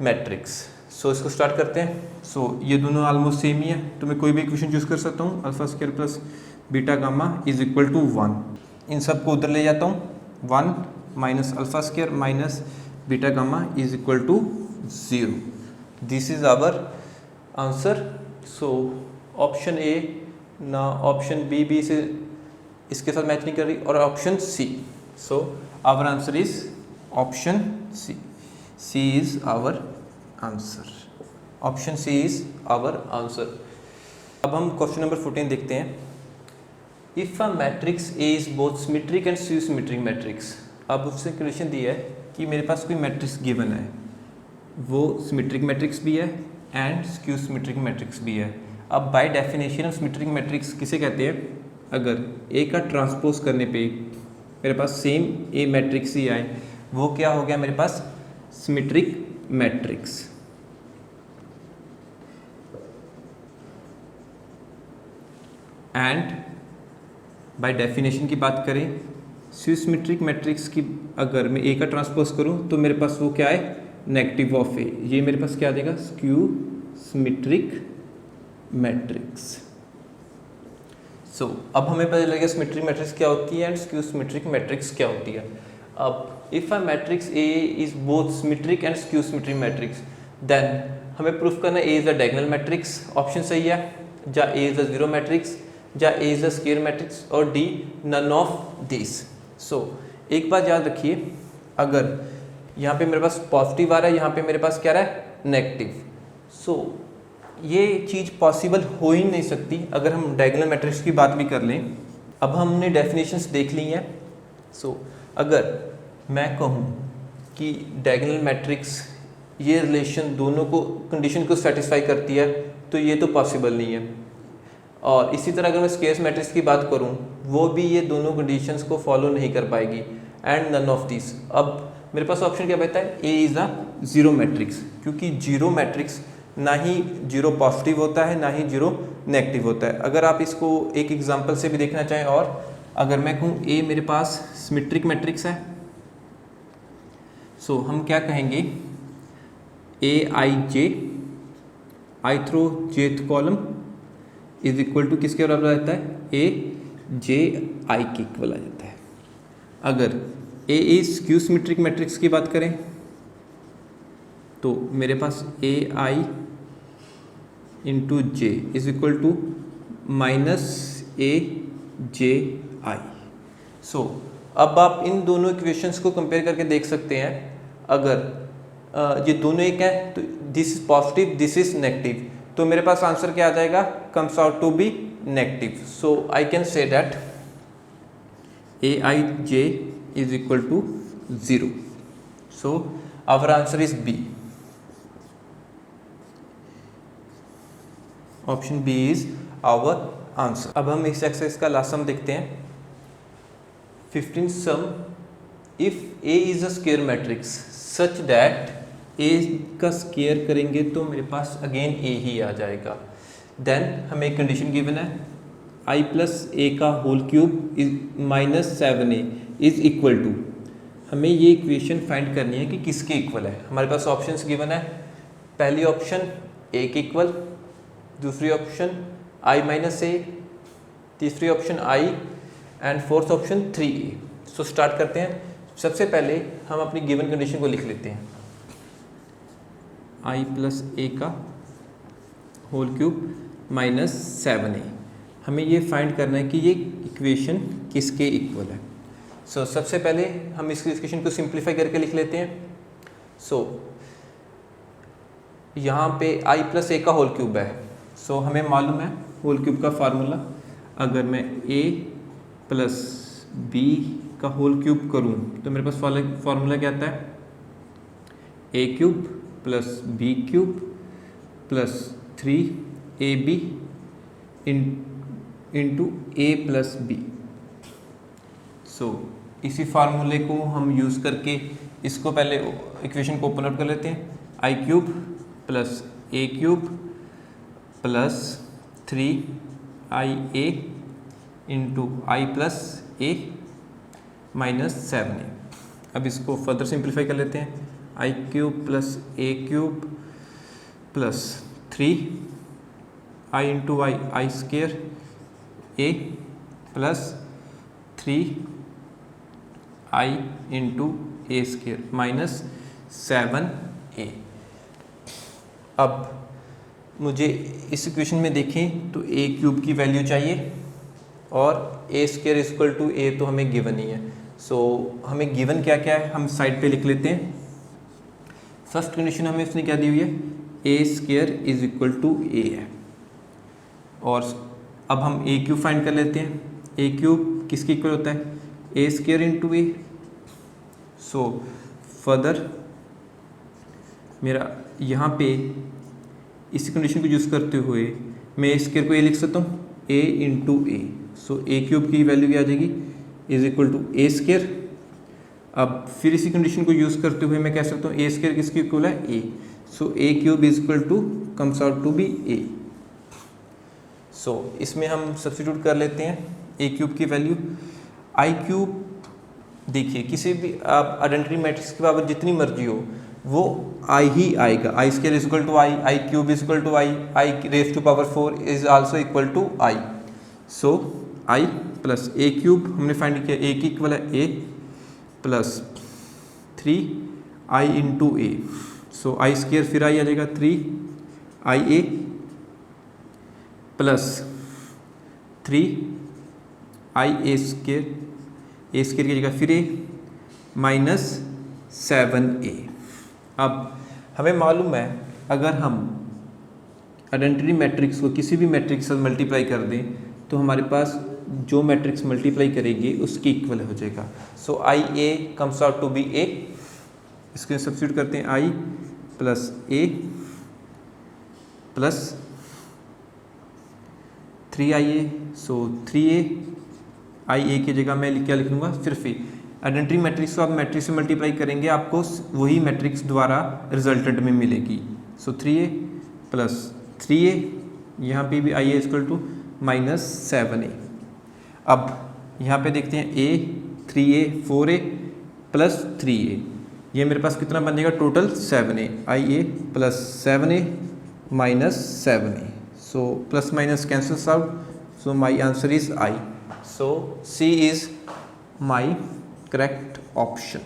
matrix. So इसको स्टार्ट करते हैं। सो ये दोनों ऑलमोस्ट सेम ही है, तो मैं कोई भी इक्वेशन चूज कर सकता हूँ। Alpha square plus beta gamma is equal to 1। इन सब को उधर ले जाता हूँ। 1 minus alpha square minus beta gamma is equal to 0। This is our answer. So option A ना ऑप्शन बी से इसके साथ मैच नहीं कर रही, और option C. So our answer is option C. C is our answer. Option C is our answer. अब हम क्वेश्चन नंबर 14 देखते हैं। If a matrix A is both symmetric and skew symmetric matrix. अब उससे कंडीशन दी है कि मेरे पास कोई मैट्रिक्स गिवन है, वो सिमेट्रिक मैट्रिक्स भी है एंड स्क्यू सिमेट्रिक मैट्रिक्स भी है। अब बाय डेफिनेशन सिमेट्रिक मैट्रिक्स किसे कहते हैं, अगर ए का ट्रांसपोज करने पे मेरे पास सेम ए मैट्रिक्स ही आए, वो क्या हो गया मेरे पास symmetric matrix. And by definition की बात करें सिमेट्रिक मैट्रिक्स की अगर मैं ए का ट्रांसपोज करूं तो मेरे पास वो क्या है, नेगेटिव ऑफ ए। ये मेरे पास क्या देगा, स्क्यू सिमेट्रिक मैट्रिक्स। सो अब हमें पता लगेगा सिमेट्रिक मैट्रिक्स क्या होती है एंड स्क्यू सिमेट्रिक मैट्रिक्स क्या होती है। अब if a matrix A is both symmetric and skew symmetric matrix then हमें प्रूफ करना a is a diagonal matrix, option सही है, या a is a zero matrix, या a is a square matrix, और D none of this. So एक बात याद रखिए, अगर यहाँ पे मेरे पास पॉजिटिव आ रहा है, यहाँ पे मेरे पास क्या रहा है, नेगेटिव, सो ये चीज़ पॉसिबल हो ही नहीं सकती अगर हम डायगोनल मैट्रिक्स की बात भी कर लें। अब हमने डेफिनेशंस देख ली हैं। सो अगर मैं कहूँ कि डायगोनल मैट्रिक्स ये रिलेशन दोनों को कंडीशन को सेटिस्फाई करती है तो ये तो पॉसिबल नहीं है। और इसी तरह अगर मैं स्क्वायर मैट्रिक्स की बात करूं वो भी ये दोनों कंडीशंस को फॉलो नहीं कर पाएगी, एंड नन ऑफ दिस। अब मेरे पास ऑप्शन क्या बचता है, A is a zero matrix, क्योंकि जीरो मैट्रिक्स ना ही जीरो पॉजिटिव होता है ना ही जीरो नेगेटिव होता है। अगर आप इसको एक एग्जांपल से भी देखना चाहें, और अगर मैं कहूँ ए मेरे पास सिमेट्रिक मैट्रिक्स है, सो हम क्या कहेंगे, a i j i through jth column is equal to किसके बराबर आ जाता है, ए जे आई के इक्वल आ जाता है। अगर a is skew symmetric matrix की बात करें तो मेरे पास a i into j is equal to minus a j i. So अब आप इन दोनों इक्वेशंस को कंपेयर करके देख सकते हैं। अगर ये दोनों एक हैं तो this is positive this is negative, तो मेरे पास आंसर क्या आ जाएगा, comes out to be negative. So I can say that a i j is equal to 0। So our answer is B, option B is our answer. अब हम इस एक्सरसाइज का लास्ट सम देखते हैं। 15 sum if a is a square matrix such that a का स्क्वायर करेंगे तो मेरे पास अगेन ए ही आ जाएगा। देन हमें एक कंडीशन गिवन है, आई प्लस ए का whole cube is minus 7a is equal to, हमें ये इक्वेशन फाइंड करनी है कि किसके इक्वल है। हमारे पास ऑप्शंस गिवन है, पहली ऑप्शन ए के इक्वल, दूसरी ऑप्शन आई माइनस ए, तीसरी option I, and fourth option 3a। So start करते हैं। सबसे पहले हम अपनी गिवन कंडीशन को लिख लेते हैं, आई प्लस ए का होल क्यूब माइनस 7a। हमें ये फाइंड करना है कि ये इक्वेशन किसके इक्वल है। सो सबसे पहले हम इस इक्वेशन को सिंप्लीफाई करके लिख लेते हैं। सो यहाँ पे आई प्लस ए का होल क्यूब है, सो हमें मालूम है होल क्यूब का फार्मूला, अगर मैं a प्लस b का होल क्यूब करूँ तो मेरे पास फार्मूला क्या आता है, a cube plus b cube plus 3ab into a plus b। सो इसी फार्मूले को हम यूज़ करके इसको पहले इक्वेशन को ओपन आउट कर लेते हैं, I cube plus a cube plus 3ia into I plus a minus 7a। अब इसको फर्दर सिंप्लीफाई कर लेते हैं, I cube plus a cube plus 3i into I I square a plus 3i into a square minus 7a। अब मुझे इस इक्वेशन में देखें तो ए क्यूब की वैल्यू चाहिए और ए स्क्वेयर इक्वल टू ए तो हमें गिवन ही है। सो हमें गिवन क्या क्या है हम साइड पे लिख लेते हैं। फर्स्ट कंडीशन हमें इसने क्या दी हुई है, ए स्क्वेयर इज इक्वल टू ए है, और अब हम ए क्यूब फाइंड कर लेते हैं। ए क्यूब किसके इक्वल होता है, ए स्क्वेयर इंटू ए। सो फर्दर मेरा यहाँ पे इस कंडीशन को यूज़ करते हुए मैं ए स्क्वेयर को ए लिख सकता हूँ, ए इंटू ए। सो ए क्यूब की वैल्यू क्या आ जाएगी, is equal to A square. अब फिर इसी कंडीशन को यूज़ करते हुए मैं कह सकता हूँ ए स्क्वेयर किसके इक्वल है, a. So A cube is equal to comes out to B a. सो इसमें हम सब्स्टिट्यूट कर लेते हैं ए क्यूब की वैल्यू, आई क्यूब देखिए किसी भी आप आइडेंटिटी मैट्रिक्स की पावर जितनी मर्जी हो वो आई ही आएगा। I square is equal to I, i cube is equal to i raise to power 4 is also equal to i. So i plus a cube हमने फाइंड किया, ए की इक्वल है a plus 3 i into A. So i square फिर आई आ जाएगा 3 आई a plus 3 I A square की जगह फिर ए माइनस 7a। अब हमें मालूम है अगर हम आइडेंटिटी मैट्रिक्स को किसी भी मैट्रिक्स से मल्टीप्लाई कर दें तो हमारे पास जो मैट्रिक्स मल्टीप्लाई करेगी उसकी इक्वल हो जाएगा। सो आई ए कम्स आउट टू बी ए, इसके सब्स्टिट्यूट करते हैं आई प्लस ए प्लस 3ia। सो 3a आई ए की जगह मैं क्या लिख लूँगा, फिर आइडेंटिटी मैट्रिक्स को आप मैट्रिक्स से मल्टीप्लाई करेंगे आपको वही मैट्रिक्स द्वारा रिजल्टेंट में मिलेगी। सो 3a प्लस 3a, यहाँ पे भी आई ए इक्वल टू माइनस 7a। अब यहाँ पे देखते हैं a 3a 4a plus 3a, ये मेरे पास कितना बन जाएगा total 7a। I a plus 7a minus 7a। So plus minus cancels out. So my answer is I. So C is my correct option.